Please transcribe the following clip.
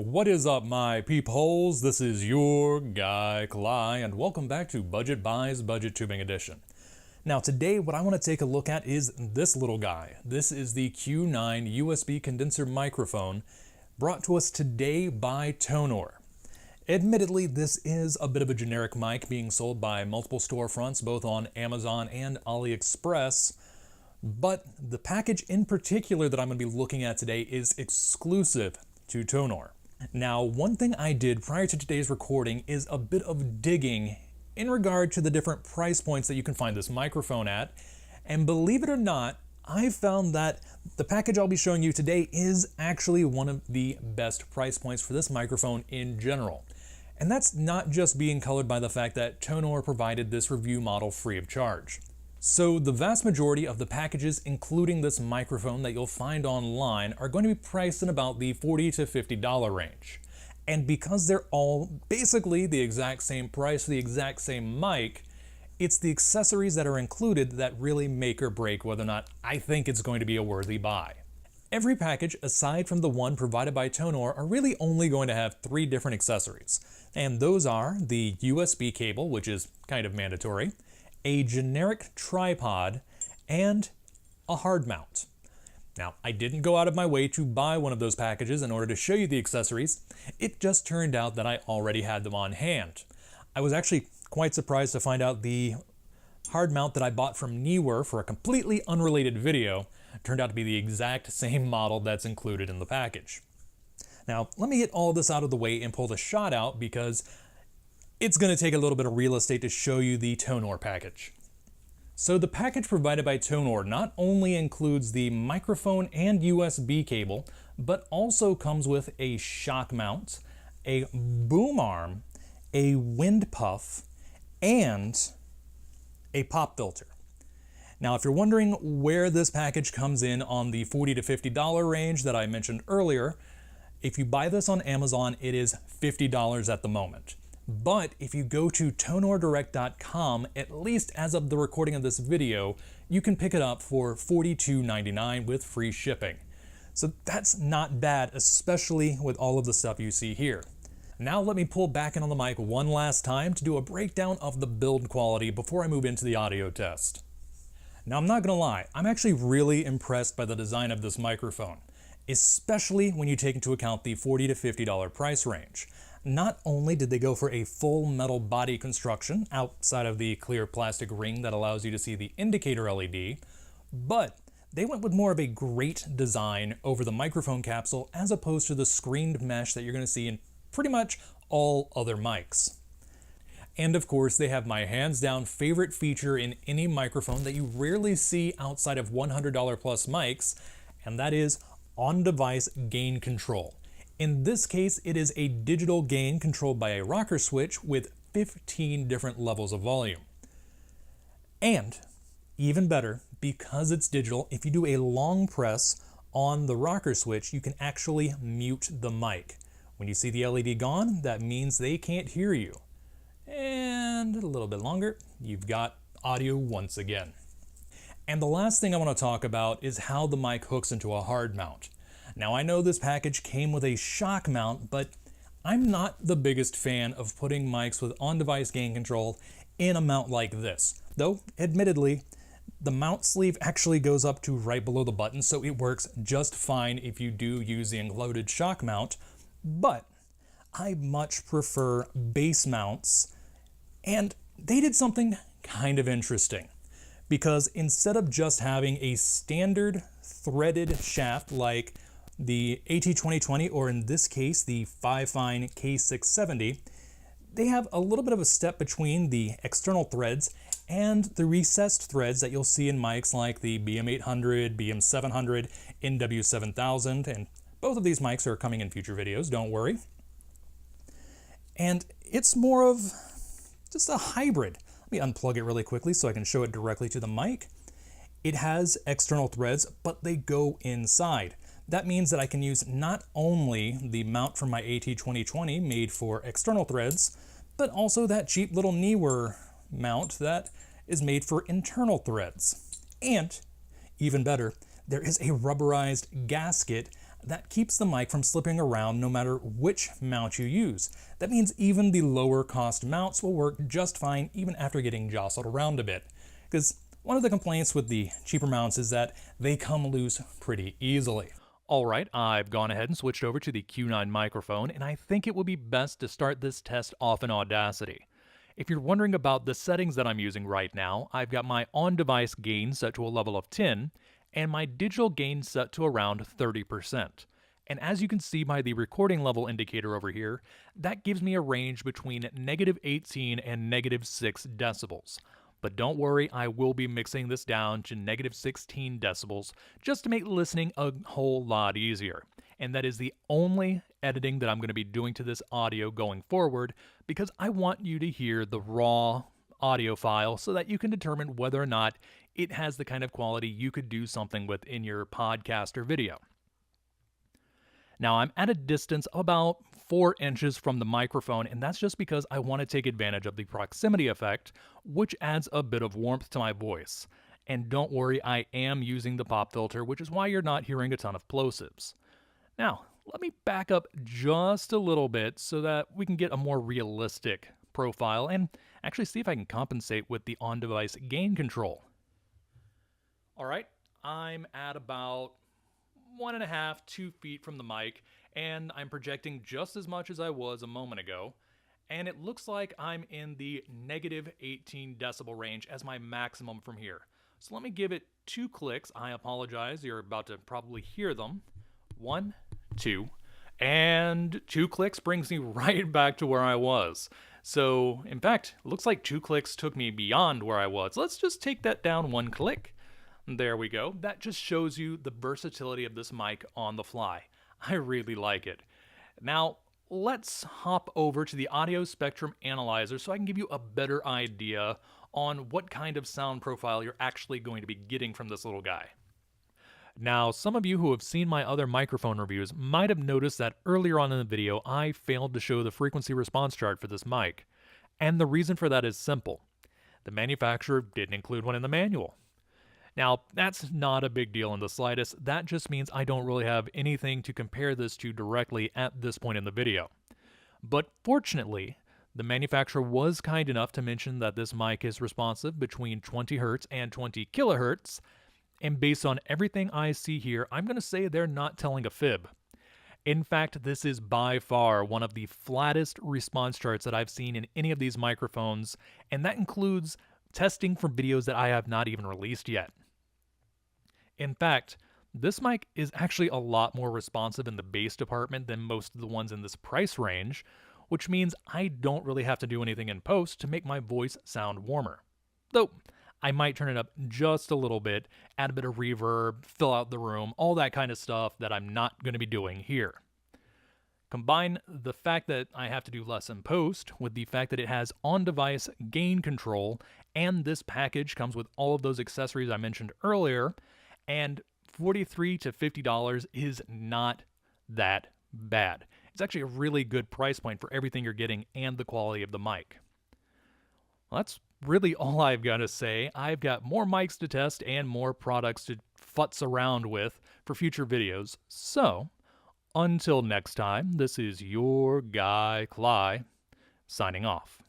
What is up, my peepholes? This is your guy, Kalai, and welcome back to Budget Buys Budget Tubing Edition. Now today what I want to take a look at is this little guy. This is the Q9 USB condenser microphone brought to us today by TONOR. Admittedly, this is a bit of a generic mic being sold by multiple storefronts both on Amazon and AliExpress, but the package in particular that I'm going to be looking at today is exclusive to TONOR. Now, one thing I did prior to today's recording is a bit of digging in regard to the different price points that you can find this microphone at, and believe it or not, I found that the package I'll be showing you today is actually one of the best price points for this microphone in general. And that's not just being colored by the fact that TONOR provided this review model free of charge. So the vast majority of the packages, including this microphone that you'll find online, are going to be priced in about the $40 to $50 range. And because they're all basically the exact same price for the exact same mic, it's the accessories that are included that really make or break whether or not I think it's going to be a worthy buy. Every package, aside from the one provided by TONOR, are really only going to have 3 different accessories. And those are the USB cable, which is kind of mandatory, a generic tripod, and a hard mount. Now, I didn't go out of my way to buy one of those packages in order to show you the accessories. It just turned out that I already had them on hand. I was actually quite surprised to find out the hard mount that I bought from Neewer for a completely unrelated video turned out to be the exact same model that's included in the package. Now, let me get all this out of the way and pull the shot out because it's going to take a little bit of real estate to show you the TONOR package. So the package provided by TONOR not only includes the microphone and USB cable, but also comes with a shock mount, a boom arm, a wind puff, and a pop filter. Now, if you're wondering where this package comes in on the $40 to $50 range that I mentioned earlier, if you buy this on Amazon, it is $50 at the moment. But if you go to tonordirect.com, at least as of the recording of this video, you can pick it up for $42.99 with free shipping. So that's not bad, especially with all of the stuff you see here. Now let me pull back in on the mic one last time to do a breakdown of the build quality before I move into the audio test. Now I'm not gonna lie, I'm actually really impressed by the design of this microphone, especially when you take into account the $40 to $50 price range. Not only did they go for a full metal body construction outside of the clear plastic ring that allows you to see the indicator LED, but they went with more of a great design over the microphone capsule as opposed to the screened mesh that you're going to see in pretty much all other mics. And of course, they have my hands down favorite feature in any microphone that you rarely see outside of $100 plus mics, and that is on-device gain control. In this case, it is a digital gain controlled by a rocker switch with 15 different levels of volume. And, even better, because it's digital, if you do a long press on the rocker switch, you can actually mute the mic. When you see the LED gone, that means they can't hear you. And a little bit longer, you've got audio once again. And the last thing I want to talk about is how the mic hooks into a hard mount. Now I know this package came with a shock mount, but I'm not the biggest fan of putting mics with on-device gain control in a mount like this. Though, admittedly, the mount sleeve actually goes up to right below the button, so it works just fine if you do use the included shock mount, but I much prefer base mounts, and they did something kind of interesting. Because instead of just having a standard threaded shaft like the AT2020, or in this case, the Fifine K670, they have a little bit of a step between the external threads and the recessed threads that you'll see in mics like the BM800, BM700, NW7000, and both of these mics are coming in future videos, don't worry. And it's more of just a hybrid. Let me unplug it really quickly so I can show it directly to the mic. It has external threads, but they go inside. That means that I can use not only the mount from my AT2020 made for external threads, but also that cheap little Neewer mount that is made for internal threads. And, even better, there is a rubberized gasket that keeps the mic from slipping around no matter which mount you use. That means even the lower cost mounts will work just fine even after getting jostled around a bit. Because one of the complaints with the cheaper mounts is that they come loose pretty easily. Alright, I've gone ahead and switched over to the Q9 microphone, and I think it would be best to start this test off in Audacity. If you're wondering about the settings that I'm using right now, I've got my on-device gain set to a level of 10, and my digital gain set to around 30%. And as you can see by the recording level indicator over here, that gives me a range between -18 and -6 decibels. But don't worry, I will be mixing this down to -16 decibels just to make listening a whole lot easier. And that is the only editing that I'm going to be doing to this audio going forward, because I want you to hear the raw audio file so that you can determine whether or not it has the kind of quality you could do something with in your podcast or video. Now I'm at a distance of about 4 inches from the microphone, and that's just because I want to take advantage of the proximity effect, which adds a bit of warmth to my voice. And don't worry, I am using the pop filter, which is why you're not hearing a ton of plosives. Now, let me back up just a little bit so that we can get a more realistic profile and actually see if I can compensate with the on-device gain control. Alright, I'm at about 1.5, 2 feet from the mic, and I'm projecting just as much as I was a moment ago, and it looks like I'm in the -18 decibel range as my maximum from here. So let me give it 2 clicks. I apologize, you're about to probably hear them. 1, 2, and 2 clicks brings me right back to where I was. So, in fact, it looks like 2 clicks took me beyond where I was. Let's just take that down 1 click. There we go. That just shows you the versatility of this mic on the fly. I really like it. Now, let's hop over to the audio spectrum analyzer so I can give you a better idea on what kind of sound profile you're actually going to be getting from this little guy. Now, some of you who have seen my other microphone reviews might have noticed that earlier on in the video I failed to show the frequency response chart for this mic. And the reason for that is simple. The manufacturer didn't include one in the manual. Now, that's not a big deal in the slightest. That just means I don't really have anything to compare this to directly at this point in the video. But fortunately, the manufacturer was kind enough to mention that this mic is responsive between 20 Hz and 20 kHz, and based on everything I see here, I'm going to say they're not telling a fib. In fact, this is by far one of the flattest response charts that I've seen in any of these microphones, and that includes testing for videos that I have not even released yet. In fact, this mic is actually a lot more responsive in the bass department than most of the ones in this price range, which means I don't really have to do anything in post to make my voice sound warmer. Though, I might turn it up just a little bit, add a bit of reverb, fill out the room, all that kind of stuff that I'm not going to be doing here. Combine the fact that I have to do less in post with the fact that it has on-device gain control, and this package comes with all of those accessories I mentioned earlier, and $43 to $50 is not that bad. It's actually a really good price point for everything you're getting and the quality of the mic. Well, that's really all I've got to say. I've got more mics to test and more products to futz around with for future videos. So, until next time, this is your guy, Cly, signing off.